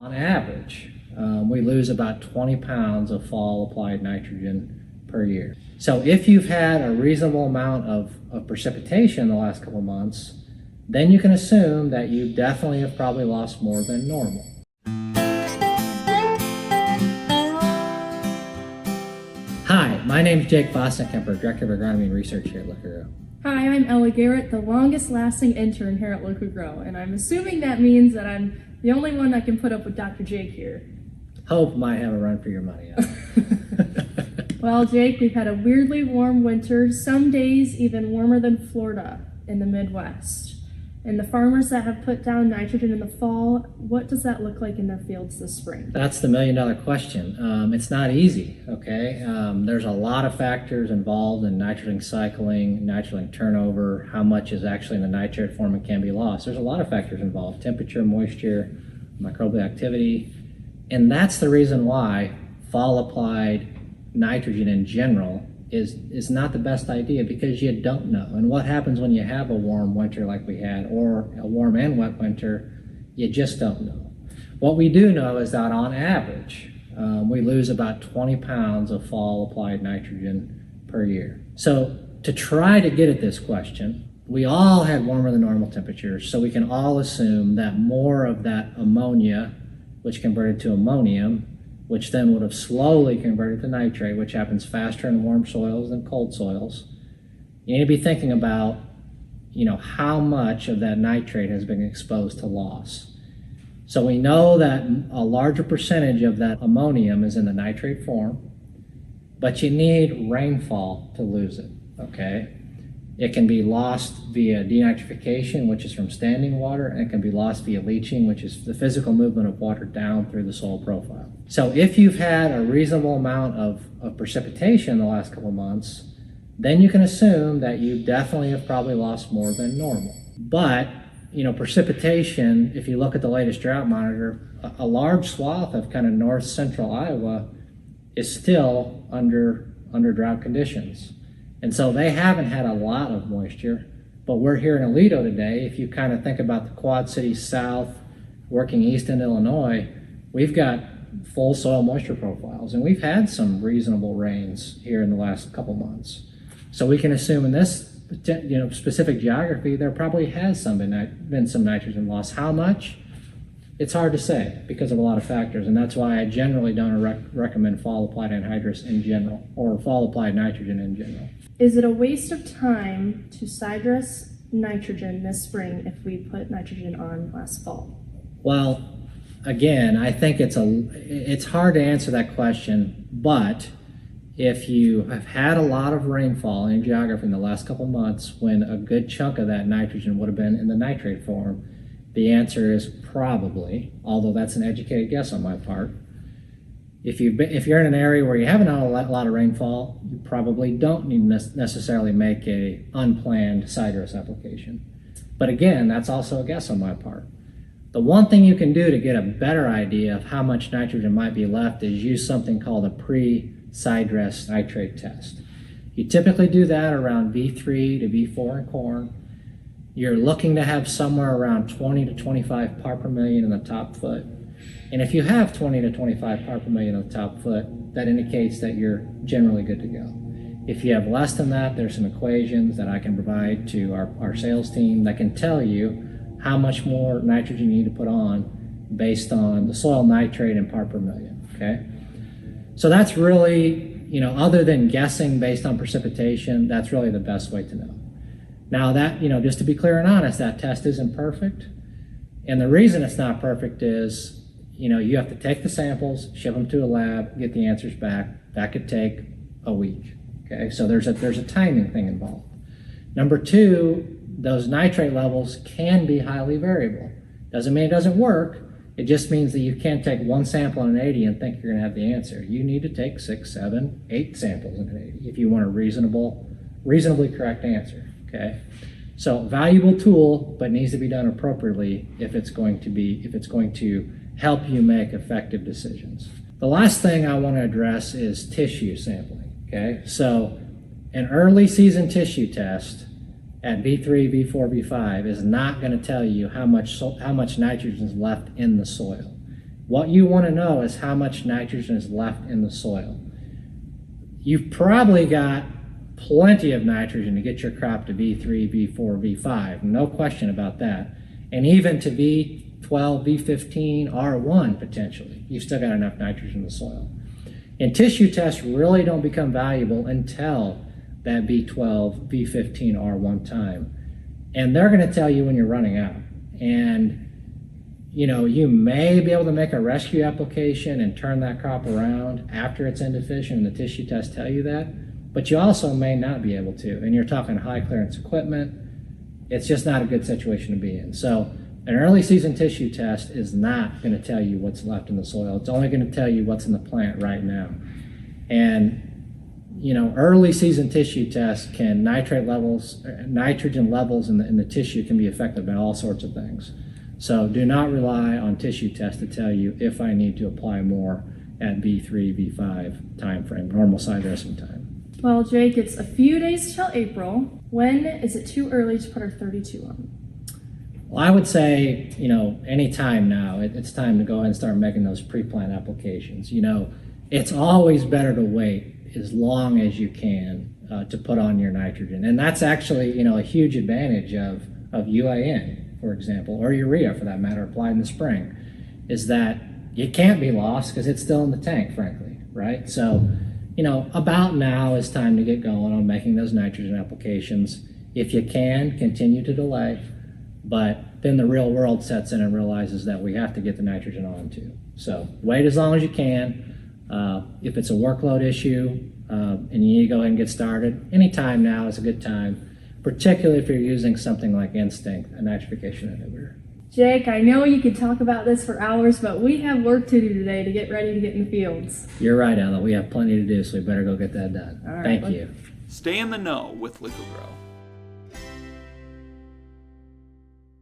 On average, we lose about 20 pounds of fall applied nitrogen per year. So if you've had a reasonable amount of precipitation in the last couple months, then you can assume that you definitely have probably lost more than normal. Hi, my name is Jake Boston-Kemper, Director of Agronomy and Research here at Liqui-Grow. Hi, I'm Ellie Garrett, the longest lasting intern here at Liqui-Grow, and I'm assuming that means that I'm the only one that can put up with Dr. Jake here. Hope might have a run for your money. Well, Jake, we've had a weirdly warm winter, some days even warmer than Florida in the Midwest. And the farmers that have put down nitrogen in the fall, what does that look like in their fields this spring? That's the million-dollar question. It's not easy, okay? There's a lot of factors involved in nitrogen cycling, nitrogen turnover, how much is actually in the nitrate form and can be lost. There's a lot of factors involved: temperature, moisture, microbial activity. And that's the reason why fall-applied nitrogen in general is not the best idea, because you don't know. And what happens when you have a warm winter like we had, or a warm and wet winter, you just don't know. What we do know is that on average, we lose about 20 pounds of fall applied nitrogen per year. So to try to get at this question, we all had warmer than normal temperatures, so we can all assume that more of that ammonia, which converted to ammonium, which then would have slowly converted to nitrate, which happens faster in warm soils than cold soils. You need to be thinking about, how much of that nitrate has been exposed to loss. So we know that a larger percentage of that ammonium is in the nitrate form, but you need rainfall to lose it, okay? It can be lost via denitrification, which is from standing water, and it can be lost via leaching, which is the physical movement of water down through the soil profile. So if you've had a reasonable amount of precipitation in the last couple months, then you can assume that you definitely have probably lost more than normal. But, precipitation, if you look at the latest drought monitor, a large swath of kind of north central Iowa is still under drought conditions. And so they haven't had a lot of moisture, but we're here in Aledo today. If you kind of think about the Quad Cities south, working east in Illinois, we've got full soil moisture profiles, and we've had some reasonable rains here in the last couple months. So we can assume in this specific geography, there probably has been some nitrogen loss. How much? It's hard to say because of a lot of factors, and that's why I generally don't recommend fall applied anhydrous in general, or fall applied nitrogen in general. Is it a waste of time to side dress nitrogen this spring if we put nitrogen on last fall? Well, again, I think it's hard to answer that question, but if you have had a lot of rainfall in geography in the last couple months when a good chunk of that nitrogen would have been in the nitrate form, the answer is probably, although that's an educated guess on my part. If you're in an area where you haven't had a lot of rainfall, you probably don't need necessarily make a unplanned side dress application. But again, that's also a guess on my part. The one thing you can do to get a better idea of how much nitrogen might be left is use something called a pre-side dress nitrate test. You typically do that around V3 to V4 in corn. You're looking to have somewhere around 20 to 25 part per million in the top foot. And if you have 20 to 25 part per million on the top foot, that indicates that you're generally good to go. If you have less than that, there's some equations that I can provide to our sales team that can tell you how much more nitrogen you need to put on based on the soil nitrate and part per million, okay? So that's really, other than guessing based on precipitation, that's really the best way to know. Now that, just to be clear and honest, that test isn't perfect. And the reason it's not perfect is, you have to take the samples, ship them to a lab, get the answers back. That could take a week, okay? So there's a timing thing involved. Number two, those nitrate levels can be highly variable. Doesn't mean it doesn't work. It just means that you can't take one sample in an 80 and think you're gonna have the answer. You need to take 6, 7, 8 samples in an 80 if you want a reasonably correct answer, okay? So valuable tool, but needs to be done appropriately if it's going to help you make effective decisions. The last thing I want to address is tissue sampling, okay? So an early season tissue test at V3, V4, V5 is not going to tell you how much nitrogen is left in the soil. What you want to know is how much nitrogen is left in the soil. You've probably got plenty of nitrogen to get your crop to V3, V4, V5, no question about that. And even to V12, V15, R1 potentially. You've still got enough nitrogen in the soil. And tissue tests really don't become valuable until that V12, V15, R1 time. And they're going to tell you when you're running out. And you may be able to make a rescue application and turn that crop around after it's end deficient and the tissue tests tell you that, but you also may not be able to. And you're talking high clearance equipment. It's just not a good situation to be in. So an early season tissue test is not going to tell you what's left in the soil. It's only going to tell you what's in the plant right now. And early season tissue tests nitrogen levels in the tissue can be affected by all sorts of things. So do not rely on tissue tests to tell you if I need to apply more at V3, V5 time frame, normal side dressing time. Well, Jake, it's a few days till April. When is it too early to put our 32 on? Well, I would say, any time now, it's time to go ahead and start making those pre-plant applications. It's always better to wait as long as you can to put on your nitrogen. And that's actually, a huge advantage of UAN, for example, or urea for that matter, applied in the spring, is that it can't be lost because it's still in the tank, frankly, right? So, about now is time to get going on making those nitrogen applications. If you can, continue to delay, but then the real world sets in and realizes that we have to get the nitrogen on too. So wait as long as you can. If it's a workload issue and you need to go ahead and get started, any time now is a good time, particularly if you're using something like Instinct, a nitrification inhibitor. Jake, I know you could talk about this for hours, but we have work to do today to get ready to get in the fields. You're right, Ella. We have plenty to do, so we better go get that done. All right, Thank you. Stay in the know with Liqui-Grow.